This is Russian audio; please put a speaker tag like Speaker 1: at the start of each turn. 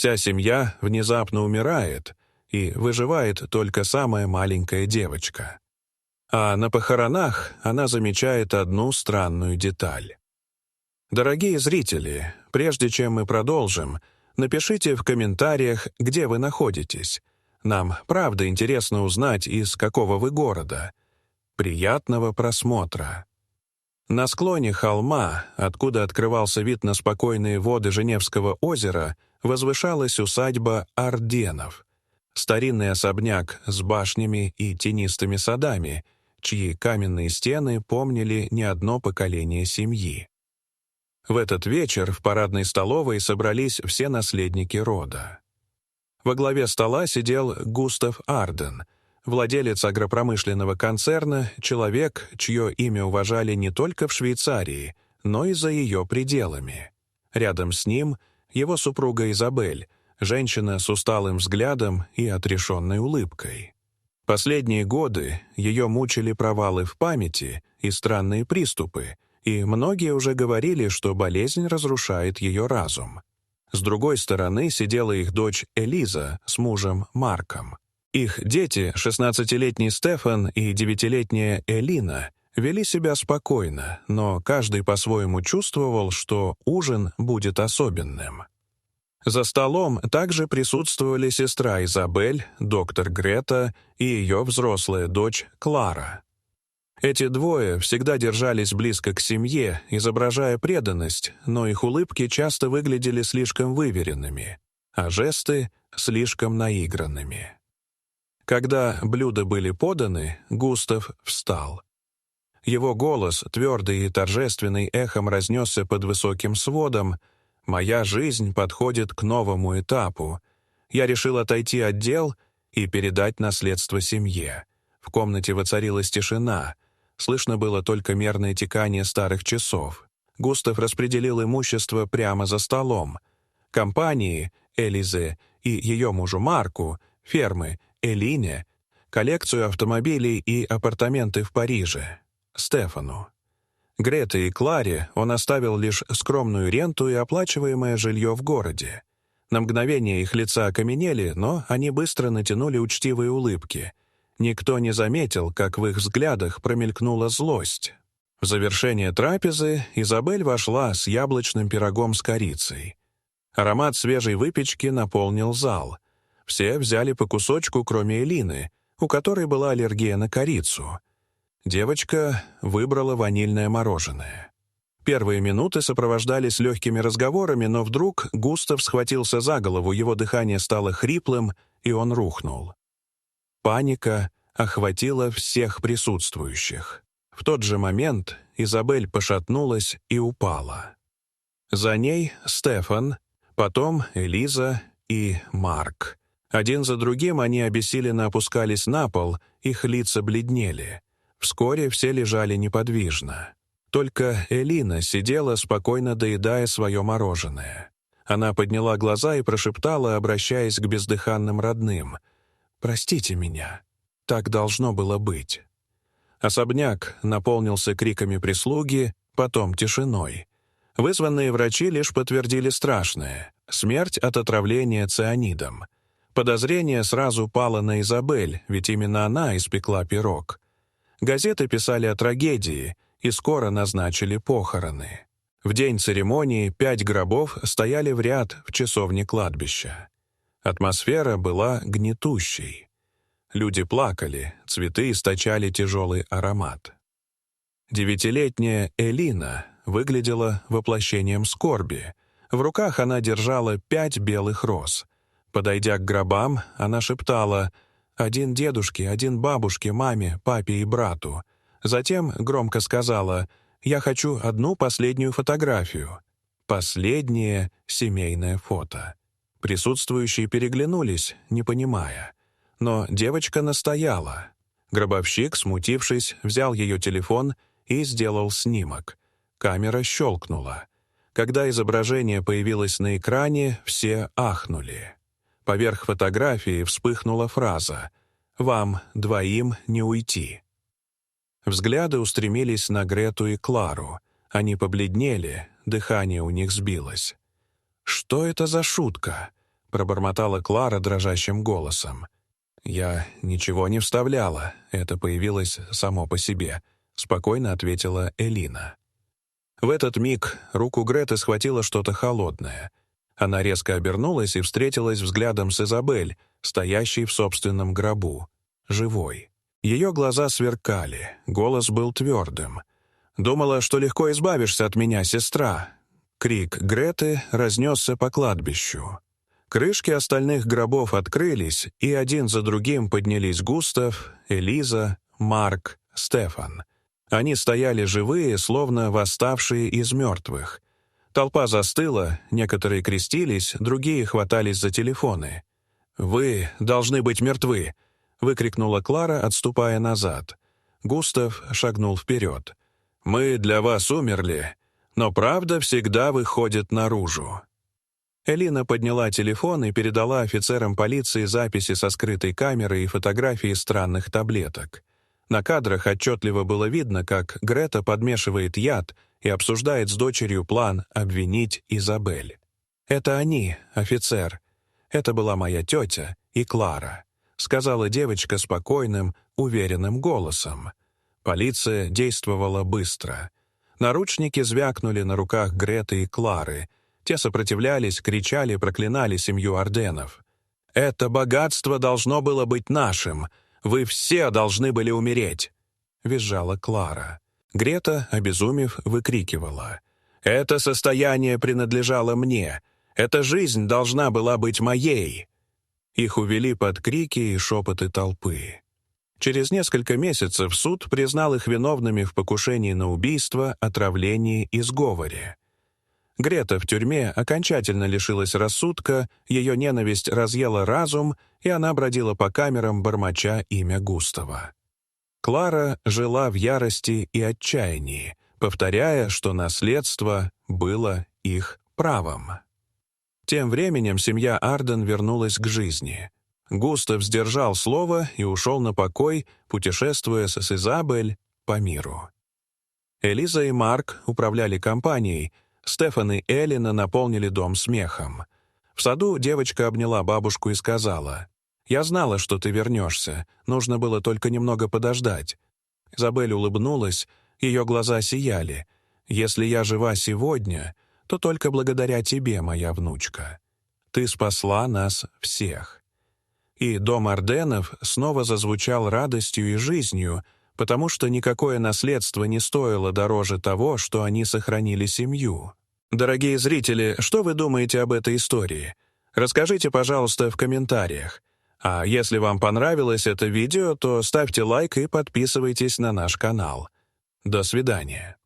Speaker 1: Вся семья внезапно умирает, и выживает только самая маленькая девочка. А на похоронах она замечает одну странную деталь. Дорогие зрители, прежде чем мы продолжим, напишите в комментариях, где вы находитесь. Нам правда интересно узнать, из какого вы города. Приятного просмотра. На склоне холма, откуда открывался вид на спокойные воды Женевского озера, возвышалась усадьба Арденов. Старинный особняк с башнями и тенистыми садами, чьи каменные стены помнили не одно поколение семьи. В этот вечер в парадной столовой собрались все наследники рода. Во главе стола сидел Густав Арден, владелец агропромышленного концерна, человек, чье имя уважали не только в Швейцарии, но и за ее пределами. Рядом с ним его супруга Изабель, женщина с усталым взглядом и отрешенной улыбкой. Последние годы ее мучили провалы в памяти и странные приступы, и многие уже говорили, что болезнь разрушает ее разум. С другой стороны сидела их дочь Элиза с мужем Марком. Их дети, 16-летний Стефан и 9-летняя Элина, вели себя спокойно, но каждый по-своему чувствовал, что ужин будет особенным. За столом также присутствовали сестра Изабель, доктор Грета и ее взрослая дочь Клара. Эти двое всегда держались близко к семье, изображая преданность, но их улыбки часто выглядели слишком выверенными, а жесты — слишком наигранными. Когда блюда были поданы, Густав встал. Его голос, твердый и торжественный, эхом разнесся под высоким сводом. «Моя жизнь подходит к новому этапу. Я решил отойти от дел и передать наследство семье». В комнате воцарилась тишина. Слышно было только мерное тикание старых часов. Густав распределил имущество прямо за столом. Компании, Элизе и ее мужу Марку, фермы, Элине, коллекцию автомобилей и апартаменты в Париже, Стефану. Грете и Кларе он оставил лишь скромную ренту и оплачиваемое жилье в городе. На мгновение их лица окаменели, но они быстро натянули учтивые улыбки. Никто не заметил, как в их взглядах промелькнула злость. В завершение трапезы Изабель вошла с яблочным пирогом с корицей. Аромат свежей выпечки наполнил зал. Все взяли по кусочку, кроме Элины, у которой была аллергия на корицу. Девочка выбрала ванильное мороженое. Первые минуты сопровождались легкими разговорами, но вдруг Густав схватился за голову, его дыхание стало хриплым, и он рухнул. Паника охватила всех присутствующих. В тот же момент Изабель пошатнулась и упала. За ней Стефан, потом Элиза и Марк. Один за другим они обессиленно опускались на пол, их лица бледнели. Вскоре все лежали неподвижно. Только Элина сидела, спокойно доедая свое мороженое. Она подняла глаза и прошептала, обращаясь к бездыханным родным: «Простите меня. Так должно было быть». Особняк наполнился криками прислуги, потом тишиной. Вызванные врачи лишь подтвердили страшное — смерть от отравления цианидом. Подозрение сразу пало на Изабель, ведь именно она испекла пирог. Газеты писали о трагедии, и скоро назначили похороны. В день церемонии 5 гробов стояли в ряд в часовне кладбища. Атмосфера была гнетущей. Люди плакали, цветы источали тяжелый аромат. 9-летняя Элина выглядела воплощением скорби. В руках она держала 5 белых роз. Подойдя к гробам, она шептала: «Один дедушке, один бабушке, маме, папе и брату». Затем громко сказала: «Я хочу одну последнюю фотографию». Последнее семейное фото. Присутствующие переглянулись, не понимая. Но девочка настояла. Гробовщик, смутившись, взял ее телефон и сделал снимок. Камера щелкнула. Когда изображение появилось на экране, все ахнули. Поверх фотографии вспыхнула фраза: «Вам двоим не уйти». Взгляды устремились на Грету и Клару. Они побледнели, дыхание у них сбилось. Что это за шутка? — пробормотала Клара дрожащим голосом. «Я ничего не вставляла, это появилось само по себе», — спокойно ответила Элина. В этот миг руку Греты схватило что-то холодное. Она резко обернулась и встретилась взглядом с Изабель, стоящей в собственном гробу, живой. Ее глаза сверкали, голос был твердым. «Думала, что легко избавишься от меня, сестра!» Крик Греты разнесся по кладбищу. Крышки остальных гробов открылись, и один за другим поднялись Густав, Элиза, Марк, Стефан. Они стояли живые, словно восставшие из мертвых. Толпа застыла, некоторые крестились, другие хватались за телефоны. «Вы должны быть мертвы!» — выкрикнула Клара, отступая назад. Густав шагнул вперед. «Мы для вас умерли, но правда всегда выходит наружу». Элина подняла телефон и передала офицерам полиции записи со скрытой камеры и фотографии странных таблеток. На кадрах отчетливо было видно, как Грета подмешивает яд и обсуждает с дочерью план обвинить Изабель. «Это они, офицер. Это была моя тетя и Клара», — сказала девочка спокойным, уверенным голосом. Полиция действовала быстро. Наручники звякнули на руках Греты и Клары. Те сопротивлялись, кричали, проклинали семью Арденов. «Это богатство должно было быть нашим. Вы все должны были умереть!» — визжала Клара. Грета, обезумев, выкрикивала. «Это состояние принадлежало мне. Эта жизнь должна была быть моей!» Их увели под крики и шепоты толпы. Через несколько месяцев суд признал их виновными в покушении на убийство, отравлении и сговоре. Грета в тюрьме окончательно лишилась рассудка, ее ненависть разъела разум, и она бродила по камерам, бормоча имя Густава. Клара жила в ярости и отчаянии, повторяя, что наследство было их правом. Тем временем семья Арден вернулась к жизни. Густав сдержал слово и ушел на покой, путешествуя с Изабель по миру. Элиза и Марк управляли компанией, Стефан и Элина наполнили дом смехом. В саду девочка обняла бабушку и сказала: «Я знала, что ты вернешься, нужно было только немного подождать». Изабель улыбнулась, ее глаза сияли. «Если я жива сегодня, то только благодаря тебе, моя внучка. Ты спасла нас всех». И дом Арденов снова зазвучал радостью и жизнью, потому что никакое наследство не стоило дороже того, что они сохранили семью. Дорогие зрители, что вы думаете об этой истории? Расскажите, пожалуйста, в комментариях. А если вам понравилось это видео, то ставьте лайк и подписывайтесь на наш канал. До свидания.